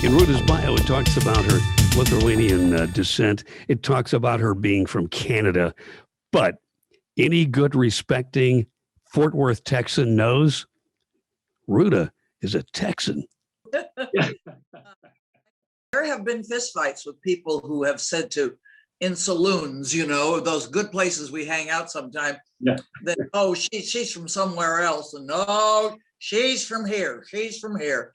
In Ruta's bio, it talks about her Lithuanian descent. It talks about her being from Canada. But any good respecting Fort Worth Texan knows Ruta is a Texan. There have been fistfights with people who have said in saloons, those good places we hang out sometime, that, oh, she's from somewhere else. And no, she's from here. She's from here.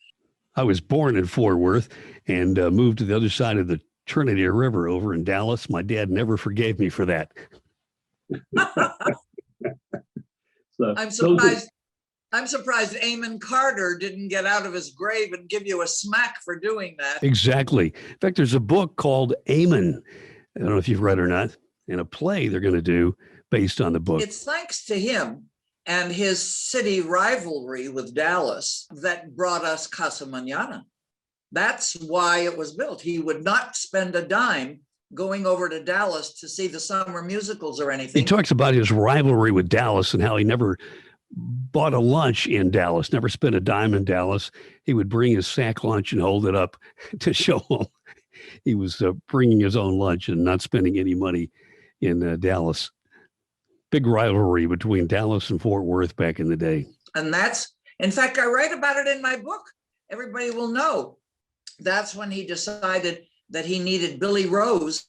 I was born in Fort Worth and moved to the other side of the Trinity River over in Dallas. My dad never forgave me for that. I'm surprised. I'm surprised Amon Carter didn't get out of his grave and give you a smack for doing that. Exactly. In fact, there's a book called Amon. I don't know if you've read it or not, and a play they're going to do based on the book. It's thanks to him and his city rivalry with Dallas that brought us Casa Mañana. That's why it was built. He would not spend a dime going over to Dallas to see the summer musicals or anything. He talks about his rivalry with Dallas and how he never bought a lunch in Dallas, never spent a dime in Dallas. He would bring his sack lunch and hold it up to show him he was bringing his own lunch and not spending any money in Dallas. Big rivalry between Dallas and Fort Worth back in the day. And that's, in fact, I write about it in my book. Everybody will know. That's when he decided that he needed Billy Rose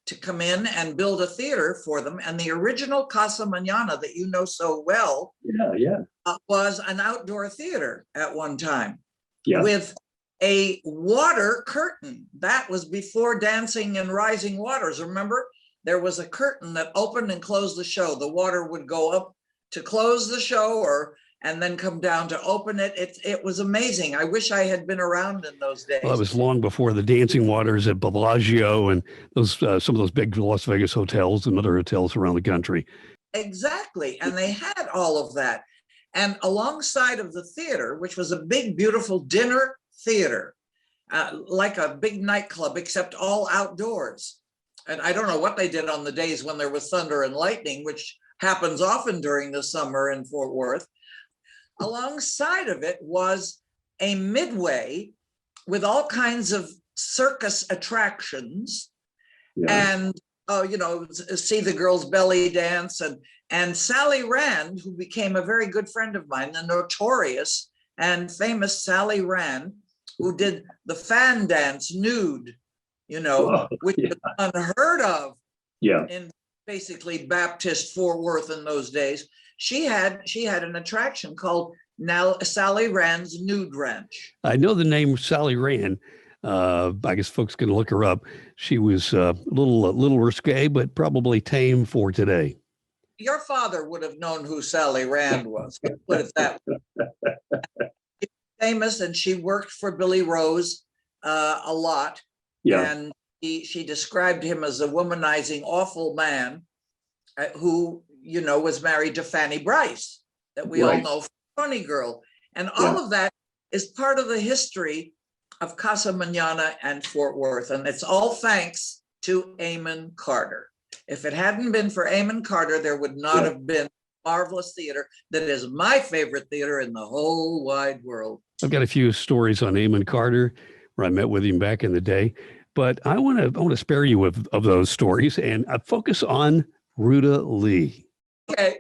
to come in and build a theater for them. And the original Casa Mañana that you know so well was an outdoor theater at one time with a water curtain. That was before Dancing and Rising Waters. Remember, there was a curtain that opened and closed the show. The water would go up to close the show and then come down to open it. It was amazing. I wish I had been around in those days. Well, it was long before the dancing waters at Bellagio and those some of those big Las Vegas hotels and other hotels around the country. Exactly. And they had all of that. And alongside of the theater, which was a big, beautiful dinner theater, like a big nightclub, except all outdoors. And I don't know what they did on the days when there was thunder and lightning, which happens often during the summer in Fort Worth. Alongside of it was a midway with all kinds of circus attractions and, see the girls belly dance. And Sally Rand, who became a very good friend of mine, the notorious and famous Sally Rand, who did the fan dance nude, which was unheard of in basically Baptist Fort Worth in those days. She had an attraction called Sally Rand's Nude Ranch. I know the name Sally Rand. I guess folks can look her up. She was a little risque, but probably tame for today. Your father would have known who Sally Rand was. Put it that way. She was famous, and she worked for Billy Rose a lot. And she described him as a womanizing, awful man who, was married to Fanny Brice, that we all know from Funny Girl. And all of that is part of the history of Casa Mañana and Fort Worth. And it's all thanks to Amon Carter. If it hadn't been for Amon Carter, there would not have been marvelous theater that is my favorite theater in the whole wide world. I've got a few stories on Amon Carter where I met with him back in the day, but I want to spare you of those stories and focus on Ruta Lee. Okay.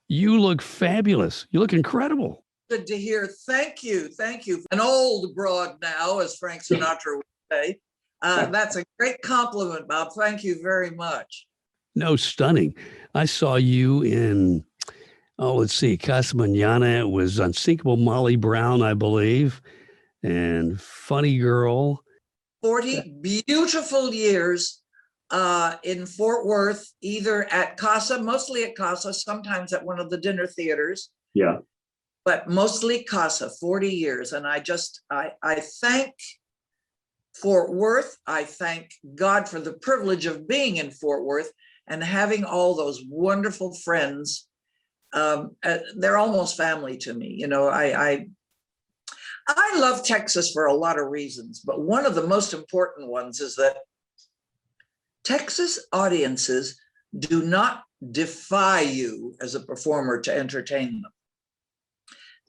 You look fabulous. You look incredible. Good to hear. Thank you. Thank you. An old broad now, as Frank Sinatra would say. That's a great compliment, Bob. Thank you very much. No, stunning. I saw you in, Casa Mañana. It was Unsinkable Molly Brown, I believe, and Funny Girl. 40 beautiful years in Fort Worth, either at Casa, mostly at Casa, sometimes at one of the dinner theaters. Yeah. But mostly Casa, 40 years. And I thank Fort Worth. I thank God for the privilege of being in Fort Worth and having all those wonderful friends. They're almost family to me. I love Texas for a lot of reasons, but one of the most important ones is that Texas audiences do not defy you as a performer to entertain them.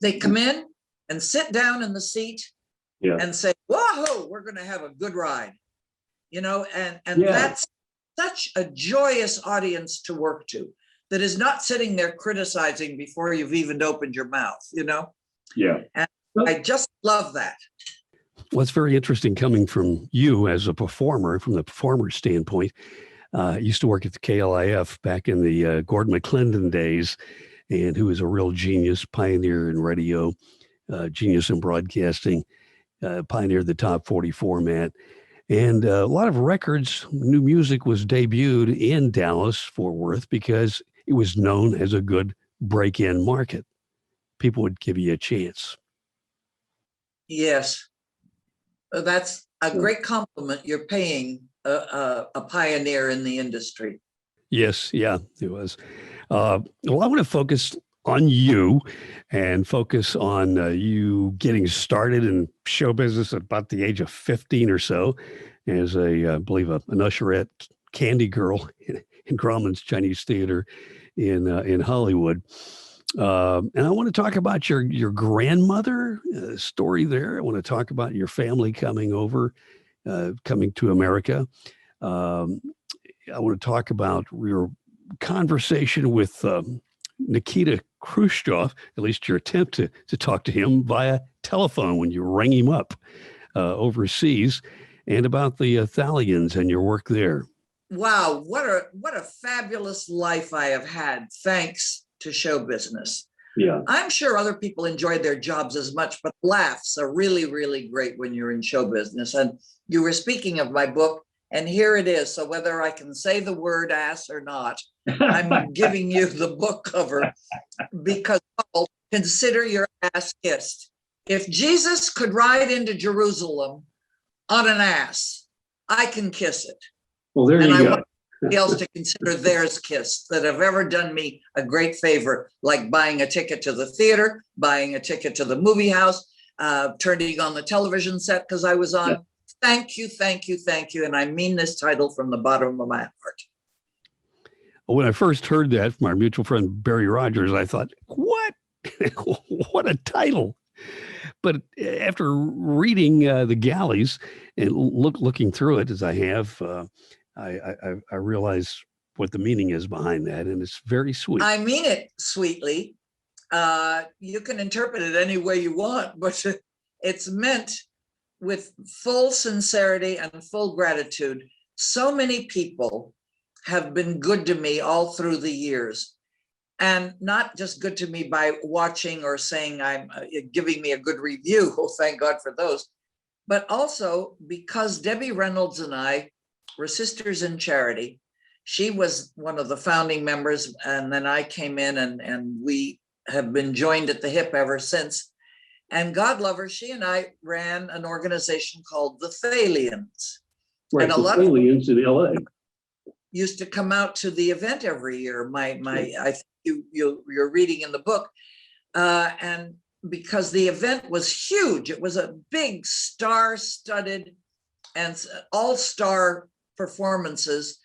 They come in and sit down in the seat Yeah. and say, whoa, we're going to have a good ride, and Yeah. that's such a joyous audience to work to, that is not sitting there criticizing before you've even opened your mouth, Yeah. And I just love that. Well, it's very interesting coming from you as a performer, from the performer standpoint. I used to work at the KLIF back in the Gordon McClendon days, and who was a real genius, pioneer in radio, genius in broadcasting, pioneered the top 40 format. And a lot of records, new music was debuted in Dallas, Fort Worth, because it was known as a good break-in market. People would give you a chance. Yes. That's a great compliment you're paying a pioneer in the industry. Yes, yeah, it was. Well, I want to focus on you and focus on you getting started in show business at about the age of 15 or so as I believe, an usherette candy girl in Grauman's Chinese Theater in Hollywood. And I want to talk about your grandmother story there. I want to talk about your family coming over, coming to America. I want to talk about your conversation with Nikita Khrushchev, at least your attempt to talk to him via telephone when you rang him up overseas, and about the Thalians and your work there. Wow, what a fabulous life I have had, thanks to show business. Yeah. I'm sure other people enjoyed their jobs as much, but laughs are really, really great when you're in show business. And you were speaking of my book, and here it is. So whether I can say the word ass or not, I'm giving you the book cover, because Paul, consider your ass kissed. If Jesus could ride into Jerusalem on an ass, I can kiss it. Well, there and you I go. want somebody else to consider theirs kissed, that have ever done me a great favor, like buying a ticket to the theater, buying a ticket to the movie house, turning on the television set because I was on. Yeah. Thank you, thank you, thank you. And I mean this title from the bottom of my heart. When I first heard that from our mutual friend Barry Rogers, I thought, what? What a title. But after reading the galleys and looking through it as I have, I realize what the meaning is behind that, and it's very sweet. I mean it sweetly. You can interpret it any way you want, but it's meant with full sincerity and full gratitude. So many people have been good to me all through the years, and not just good to me by watching or saying I'm giving me a good review. Oh, thank God for those. But also because Debbie Reynolds and I were sisters in charity. She was one of the founding members, and then I came in, and we have been joined at the hip ever since. And God love her, she and I ran an organization called the Thalians. Right, and a lot Thalians in LA used to come out to the event every year. I think you're reading in the book, and because the event was huge, it was a big star-studded and all-star performances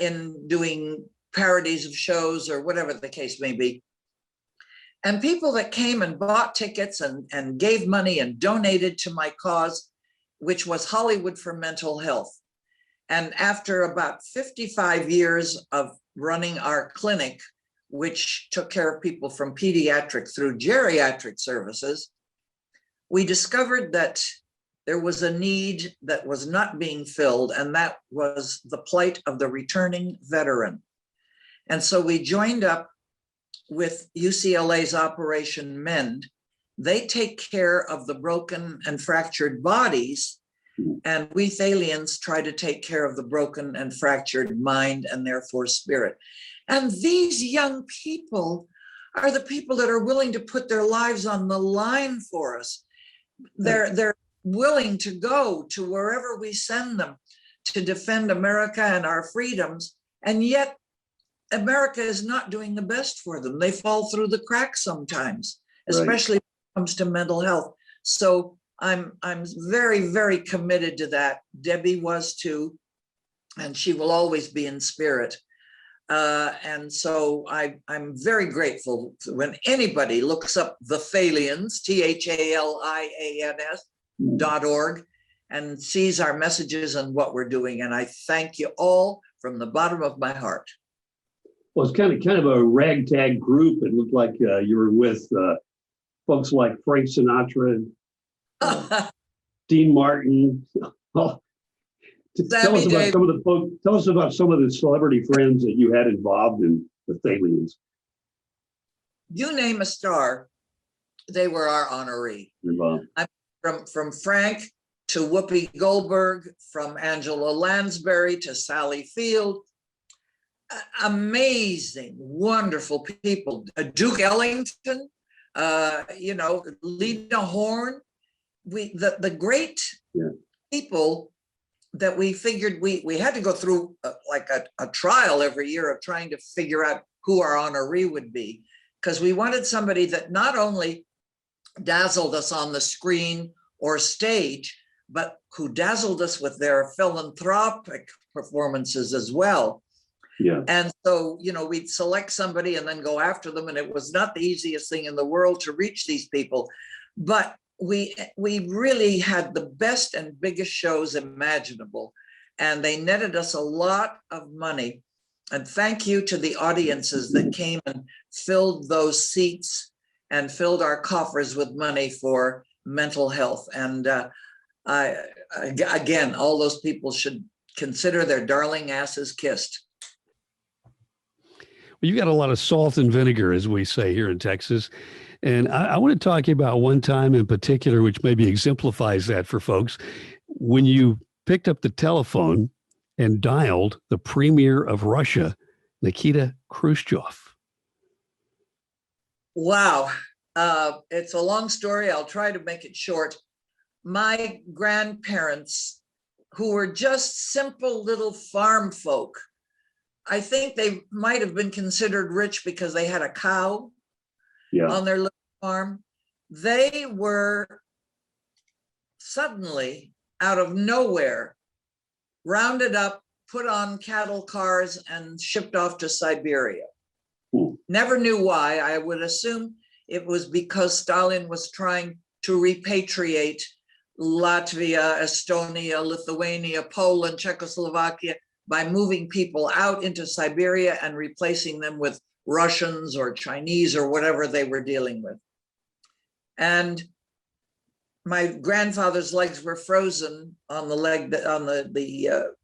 in doing parodies of shows or whatever the case may be. And people that came and bought tickets and gave money and donated to my cause, which was Hollywood for Mental Health. And after about 55 years of running our clinic, which took care of people from pediatric through geriatric services, we discovered that there was a need that was not being filled, and that was the plight of the returning veteran. And so we joined up with UCLA's Operation Mend. They take care of the broken and fractured bodies, and we Thalians try to take care of the broken and fractured mind and therefore spirit. And these young people are the people that are willing to put their lives on the line for us. They're willing to go to wherever we send them to defend America and our freedoms. And yet America is not doing the best for them. They fall through the cracks sometimes, especially when it comes to mental health. So I'm very, very committed to that. Debbie was too, and she will always be in spirit. And so I'm very grateful when anybody looks up the Thalians, Thalians, and sees our messages and what we're doing. And I thank you all from the bottom of my heart. Well, it's kind of a ragtag group. It looked like you were with folks like Frank Sinatra, Dean Martin. Well, tell us about some of the folks. Tell us about some of the celebrity friends that you had involved in the Thalians. You name a star, they were our honoree. From Frank to Whoopi Goldberg, from Angela Lansbury to Sally Field. Amazing, wonderful people. Duke Ellington, Lena Horne. The great people that we figured we had to go through like a trial every year of trying to figure out who our honoree would be, because we wanted somebody that not only dazzled us on the screen or stage, but who dazzled us with their philanthropic performances as well. Yeah. And so, we'd select somebody and then go after them. And it was not the easiest thing in the world to reach these people. But we really had the best and biggest shows imaginable. And they netted us a lot of money. And thank you to the audiences that came and filled those seats and filled our coffers with money for mental health. And again, all those people should consider their darling asses kissed. Well, you got a lot of salt and vinegar, as we say here in Texas. And I want to talk about one time in particular, which maybe exemplifies that for folks. When you picked up the telephone and dialed the premier of Russia, Nikita Khrushchev. Wow. It's a long story. I'll try to make it short. My grandparents, who were just simple little farm folk, I think they might have been considered rich because they had a cow on their little farm. They were suddenly, out of nowhere, rounded up, put on cattle cars, and shipped off to Siberia. Never knew why. I would assume it was because Stalin was trying to repatriate Latvia, Estonia, Lithuania, Poland, Czechoslovakia, by moving people out into Siberia and replacing them with Russians or Chinese or whatever they were dealing with. And my grandfather's legs were frozen on the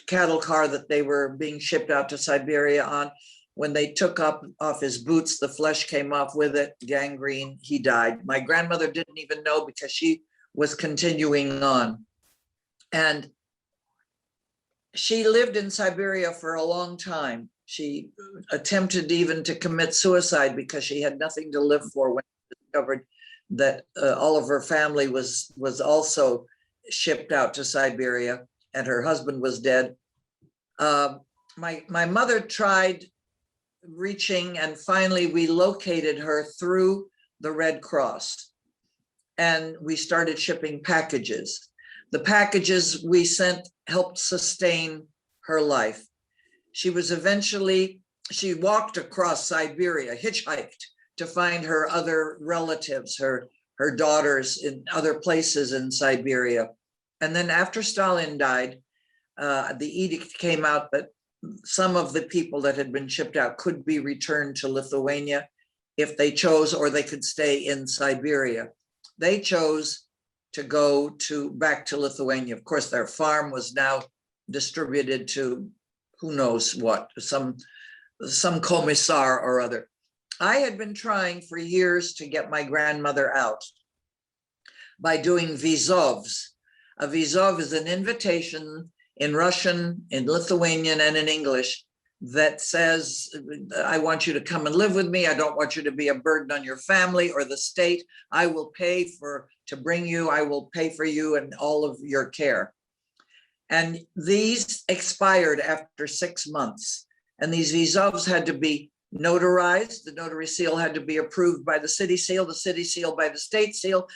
cattle car that they were being shipped out to Siberia on. When they took off his boots, the flesh came off with it, gangrene, he died. My grandmother didn't even know because she was continuing on. And she lived in Siberia for a long time. She attempted even to commit suicide because she had nothing to live for when she discovered that all of her family was also shipped out to Siberia and her husband was dead. My mother tried reaching, and finally we located her through the Red Cross, and we started shipping packages. The packages we sent helped sustain her life. She walked across Siberia, hitchhiked to find her other relatives, her daughters in other places in Siberia. And then after Stalin died, the edict came out that some of the people that had been shipped out could be returned to Lithuania if they chose, or they could stay in Siberia. They chose to go back to Lithuania. Of course, their farm was now distributed to who knows what, some commissar or other. I had been trying for years to get my grandmother out by doing vizovs. A vizov is an invitation in Russian, in Lithuanian, and in English that says, I want you to come and live with me. I don't want you to be a burden on your family or the state. I will pay to bring you. I will pay for you and all of your care. And these expired after 6 months. And these vizovs had to be notarized. The notary seal had to be approved by the city seal by the state seal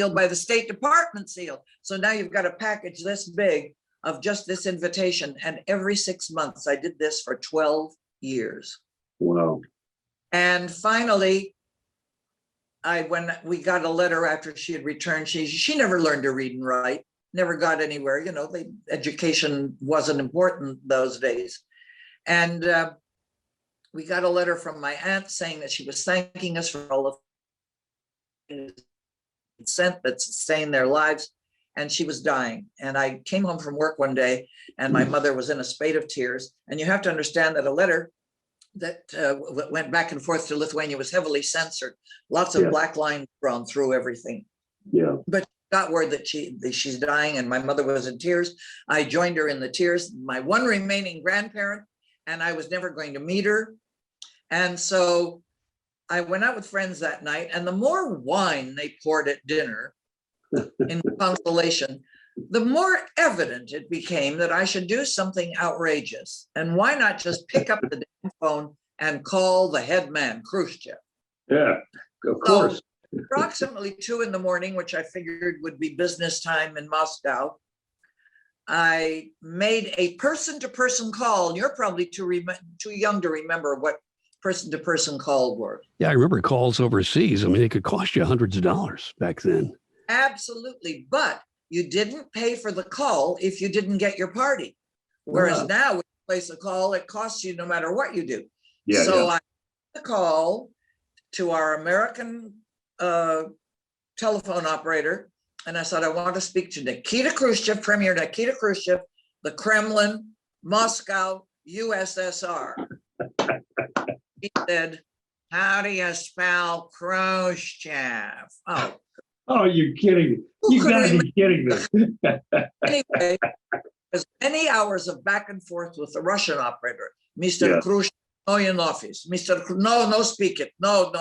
by the State Department seal. So now you've got a package this big of just this invitation. And every 6 months, I did this for 12 years. Wow. And finally, when we got a letter after she had returned, she never learned to read and write, never got anywhere. You know, education wasn't important those days. And we got a letter from my aunt saying that she was thanking us for all of the sent that sustained their lives, and she was dying. And I came home from work one day, and my mother was in a spate of tears. And you have to understand that a letter that went back and forth to Lithuania was heavily censored. Lots of black lines drawn through everything. Yeah. But she got word that she's dying, and my mother was in tears. I joined her in the tears, my one remaining grandparent, and I was never going to meet her. And so I went out with friends that night, and the more wine they poured at dinner in consolation, the more evident it became that I should do something outrageous. And why not just pick up the damn phone and call the head man, Khrushchev? Yeah, of course. So, approximately 2 a.m, which I figured would be business time in Moscow, I made a person-to-person call. And you're probably too young to remember what person-to-person calls were. Yeah, I remember calls overseas. I mean, it could cost you hundreds of dollars back then. Absolutely, but you didn't pay for the call if you didn't get your party. Whereas now, when you place a call, it costs you no matter what you do. Yeah. So I made the call to our American telephone operator, and I said, I want to speak to Nikita Khrushchev, Premier Nikita Khrushchev, the Kremlin, Moscow, USSR. He said, how do you spell Khrushchev? Oh, you're kidding. You gotta be kidding me. Anyway, as many hours of back and forth with the Russian operator, Mr. Khrushchev, no in office. No, speak it. No.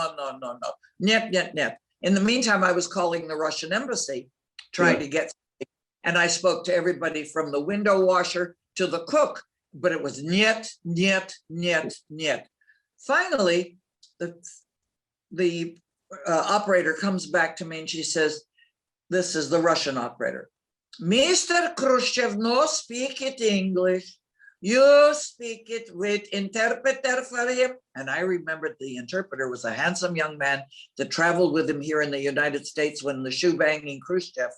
Net. In the meantime, I was calling the Russian embassy, trying to get something, and I spoke to everybody from the window washer to the cook, but it was net. Finally, the operator comes back to me and she says, this is the Russian operator. Mr. Khrushchev, no speak it English. You speak it with interpreter for him. And I remembered the interpreter was a handsome young man that traveled with him here in the United States when the shoe-banging Khrushchev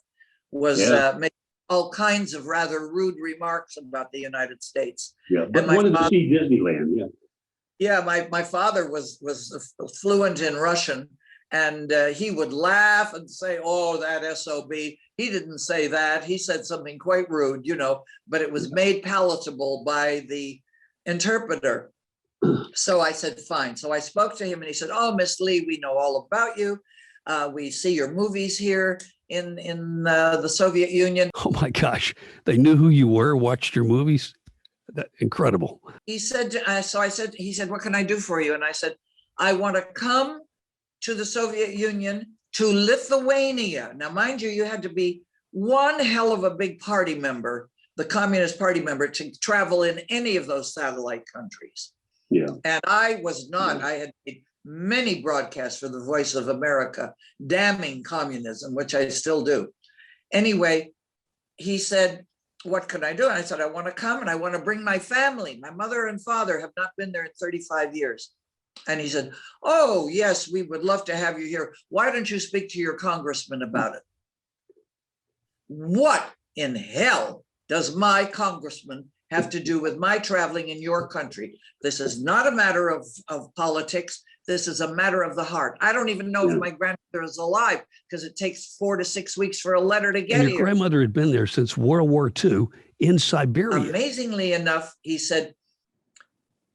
was making all kinds of rather rude remarks about the United States. Yeah, but wanted to see Disneyland, Yeah, my father was fluent in Russian, and he would laugh and say, oh, that SOB. He didn't say that. He said something quite rude, you know, but it was made palatable by the interpreter. So I said, fine. So I spoke to him and he said, oh, Miss Lee, we know all about you. We see your movies here in the Soviet Union. Oh my gosh. They knew who you were, watched your movies. Incredible. He said, he said, what can I do for you? And I said, I want to come to the Soviet Union, to Lithuania. Now, mind you, you had to be one hell of a big party member, the Communist Party member, to travel in any of those satellite countries. Yeah. And I was not. I had made many broadcasts for the Voice of America, damning communism, which I still do. Anyway, he said, what can I do? And I said, I want to come and I want to bring my family. My mother and father have not been there in 35 years. And he said, oh, yes, we would love to have you here. Why don't you speak to your congressman about it? What in hell does my congressman have to do with my traveling in your country? This is not a matter of politics. This is a matter of the heart. I don't even know if my grandmother is alive because it takes 4 to 6 weeks for a letter to get here. Your grandmother had been there since World War II in Siberia. Amazingly enough, he said,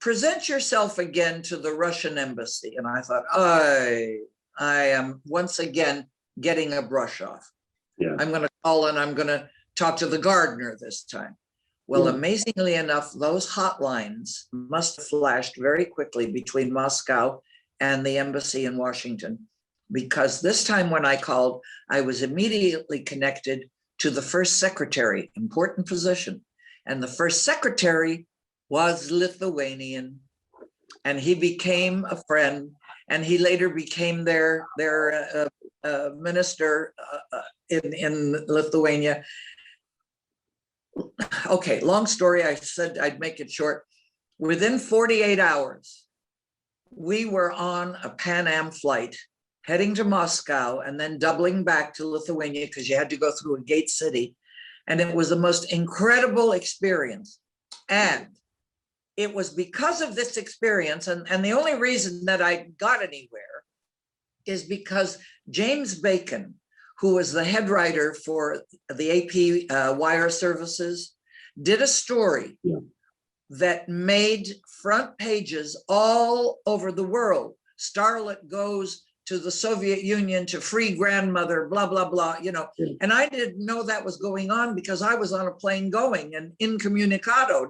present yourself again to the Russian embassy. And I thought, I am once again getting a brush off. Yeah. I'm going to call and I'm going to talk to the gardener this time. Well, amazingly enough, those hotlines must have flashed very quickly between Moscow and the embassy in Washington, because this time when I called, I was immediately connected to the first secretary, important position. And the first secretary was Lithuanian, and he became a friend, and he later became their minister in Lithuania. Okay, long story. I said I'd make it short. Within 48 hours, we were on a Pan Am flight heading to Moscow, and then doubling back to Lithuania because you had to go through a gate city. And it was the most incredible experience. And it was because of this experience, and the only reason that I got anywhere is because James Bacon, who was the head writer for the AP wire services, did a story that made front pages all over the world. Starlet goes to the Soviet Union to free grandmother, blah, blah, blah, you know. And I didn't know that was going on because I was on a plane going and incommunicado,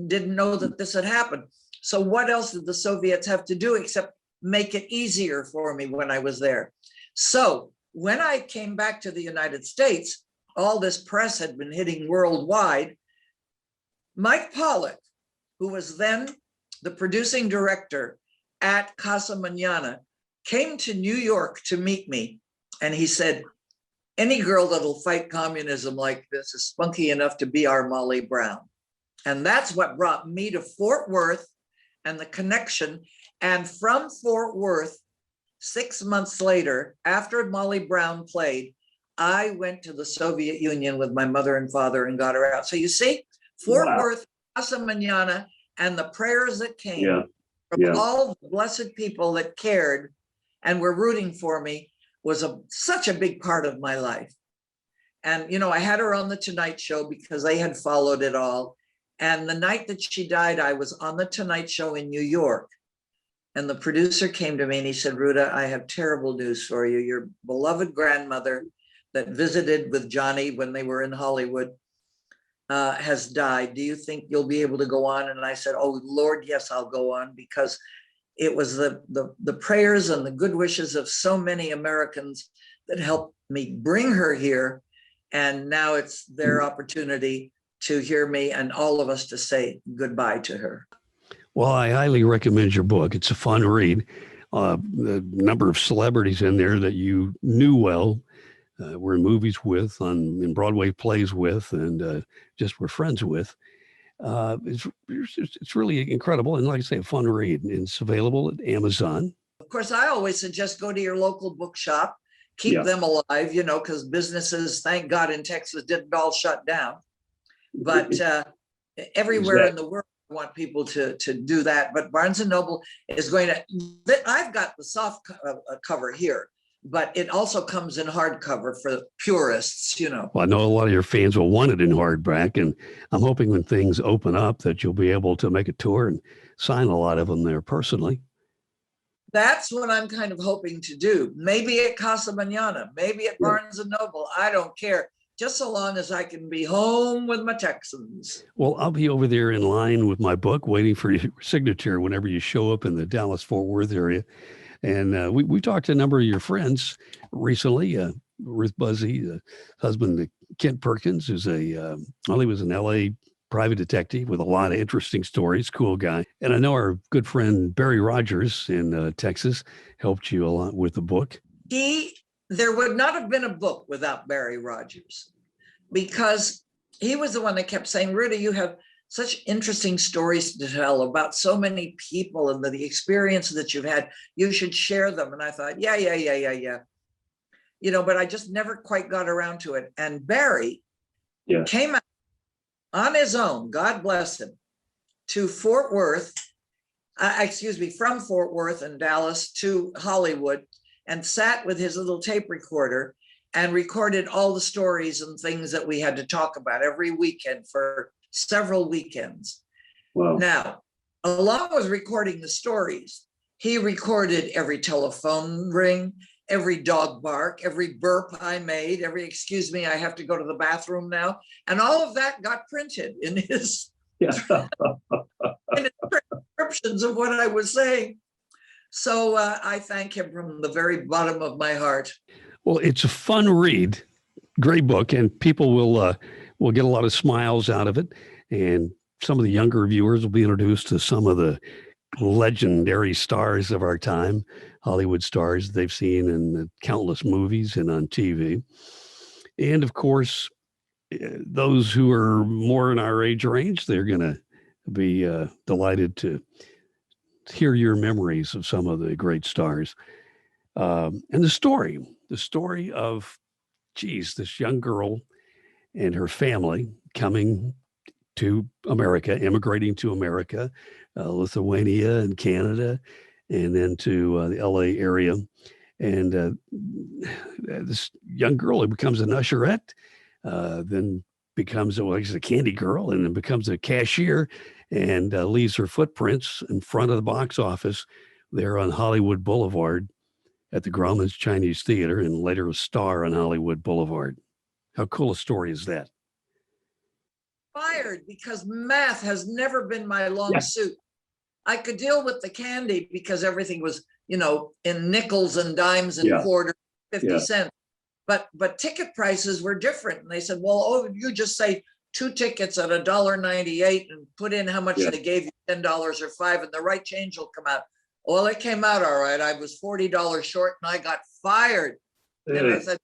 didn't know that this had happened. So what else did the Soviets have to do except make it easier for me when I was there? So when I came back to the United States, all this press had been hitting worldwide. Mike Pollock, who was then the producing director at Casa Mañana, came to New York to meet me. And he said, any girl that'll fight communism like this is spunky enough to be our Molly Brown. And that's what brought me to Fort Worth and the connection. And from Fort Worth, 6 months later, after Molly Brown played, I went to the Soviet Union with my mother and father and got her out. So you see, Fort Worth, Casa Mañana, and the prayers that came from all the blessed people that cared and were rooting for me was such a big part of my life. And, you know, I had her on the Tonight Show because they had followed it all. And the night that she died, I was on the Tonight Show in New York. And the producer came to me and he said, Ruta, I have terrible news for you. Your beloved grandmother that visited with Johnny when they were in Hollywood has died. Do you think you'll be able to go on? And I said, oh, Lord, yes, I'll go on, because it was the prayers and the good wishes of so many Americans that helped me bring her here. And now it's their opportunity to hear me and all of us to say goodbye to her. Well, I highly recommend your book. It's a fun read. The number of celebrities in there that you knew well, were in movies with, in Broadway plays with, and just were friends with. It's really incredible. And like I say, a fun read. And it's available at Amazon. Of course, I always suggest go to your local bookshop, keep them alive, you know, because businesses, thank God in Texas, didn't all shut down. But everywhere in the world, I want people to do that. But Barnes & Noble is going to, I've got the soft cover here, but it also comes in hardcover for purists, you know. Well, I know a lot of your fans will want it in hardback, and I'm hoping when things open up that you'll be able to make a tour and sign a lot of them there personally. That's what I'm kind of hoping to do. Maybe at Casa Mañana, maybe at Barnes & Noble. I don't care. Just so long as I can be home with my Texans. Well, I'll be over there in line with my book, waiting for your signature whenever you show up in the Dallas-Fort Worth area. And we talked to a number of your friends recently. Ruth Buzzy, the husband of Kent Perkins, who's he was an L.A. private detective with a lot of interesting stories, cool guy. And I know our good friend Barry Rogers in Texas helped you a lot with the book. There would not have been a book without Barry Rogers, because he was the one that kept saying, Ruta, you have such interesting stories to tell about so many people and the experience that you've had. You should share them. And I thought, yeah. You know, but I just never quite got around to it. And Barry came out on his own, God bless him, to Fort Worth, from Fort Worth and Dallas to Hollywood, and sat with his little tape recorder and recorded all the stories and things that we had to talk about every weekend for several weekends. Wow. Now, along with recording the stories, he recorded every telephone ring, every dog bark, every burp I made, every excuse me, I have to go to the bathroom now. And all of that got printed in his, in his descriptions of what I was saying. So I thank him from the very bottom of my heart. Well, it's a fun read, great book, and people will get a lot of smiles out of it. And some of the younger viewers will be introduced to some of the legendary stars of our time, Hollywood stars they've seen in countless movies and on TV. And of course, those who are more in our age range, they're going to be delighted to hear your memories of some of the great stars. And the story of, geez, this young girl and her family coming to America, immigrating to America, Lithuania and Canada, and then to the LA area. And this young girl who becomes an usherette, then becomes a candy girl, and then becomes a cashier, and leaves her footprints in front of the box office there on Hollywood Boulevard at the Grauman's Chinese Theater, and later a star on Hollywood Boulevard. How cool a story is that? Fired because math has never been my long suit. I could deal with the candy because everything was, in nickels and dimes and quarters, 50 cents. But ticket prices were different. And they said, well, you just say 2 tickets at $1.98 and put in how much they gave you, $10 or $5, and the right change will come out. Well, it came out all right. I was $40 short and I got fired. And I said,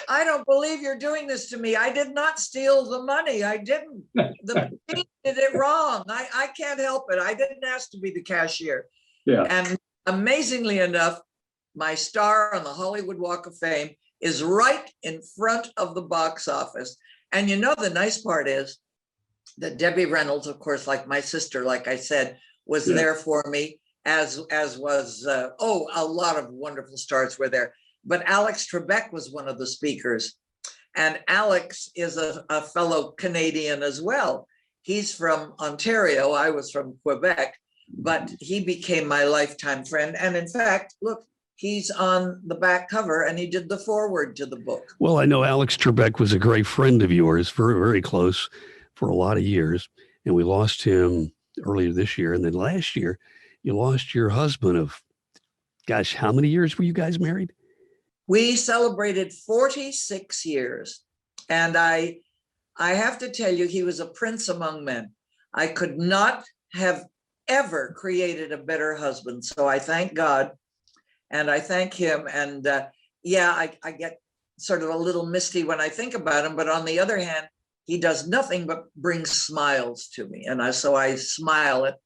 I don't believe you're doing this to me. I did not steal the money. I didn't. The machine did it wrong. I can't help it. I didn't ask to be the cashier. Yeah. And amazingly enough, my star on the Hollywood Walk of Fame is right in front of the box office. And the nice part is that Debbie Reynolds, of course, like my sister, like I said, was there for me, as was, a lot of wonderful stars were there. But Alex Trebek was one of the speakers. And Alex is a fellow Canadian as well. He's from Ontario. I was from Quebec, but he became my lifetime friend. And in fact, look, he's on the back cover and he did the foreword to the book. Well, I know Alex Trebek was a great friend of yours, very, very close for a lot of years. And we lost him earlier this year. And then last year, you lost your husband of, gosh, how many years were you guys married? We celebrated 46 years. And I have to tell you, he was a prince among men. I could not have ever created a better husband. So I thank God and I thank him. And I get sort of a little misty when I think about him. But on the other hand, he does nothing but bring smiles to me. And so I smile at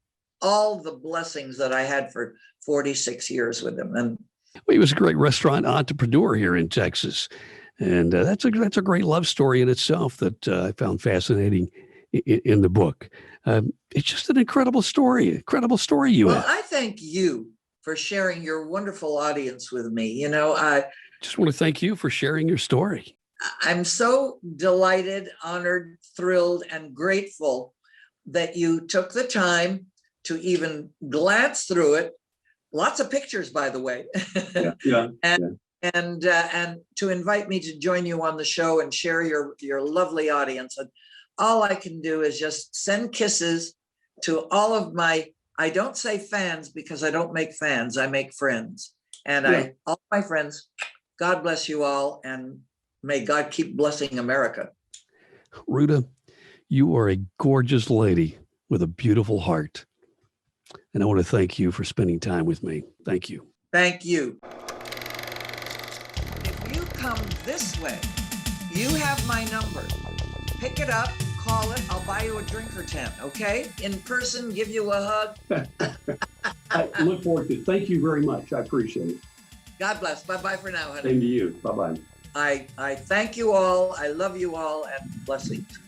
all the blessings that I had for 46 years with him. And well, he was a great restaurant entrepreneur here in Texas. And that's a great love story in itself that I found fascinating in the book. It's just an incredible story you have. Well, I thank you for sharing your wonderful audience with me. I just want to thank you for sharing your story. I'm so delighted, honored, thrilled, and grateful that you took the time to even glance through it. Lots of pictures, by the way. And to invite me to join you on the show and share your lovely audience. And all I can do is just send kisses to all of my, I don't say fans because I don't make fans, I make friends. And all my friends, God bless you all, and may God keep blessing America. Ruta, you are a gorgeous lady with a beautiful heart. And I want to thank you for spending time with me. Thank you. Thank you. If you come this way, you have my number. Pick it up, call it. I'll buy you a drink or 10, okay? In person, give you a hug. I look forward to it. Thank you very much. I appreciate it. God bless. Bye-bye for now, honey. Same to you. Bye-bye. I thank you all. I love you all, and blessings.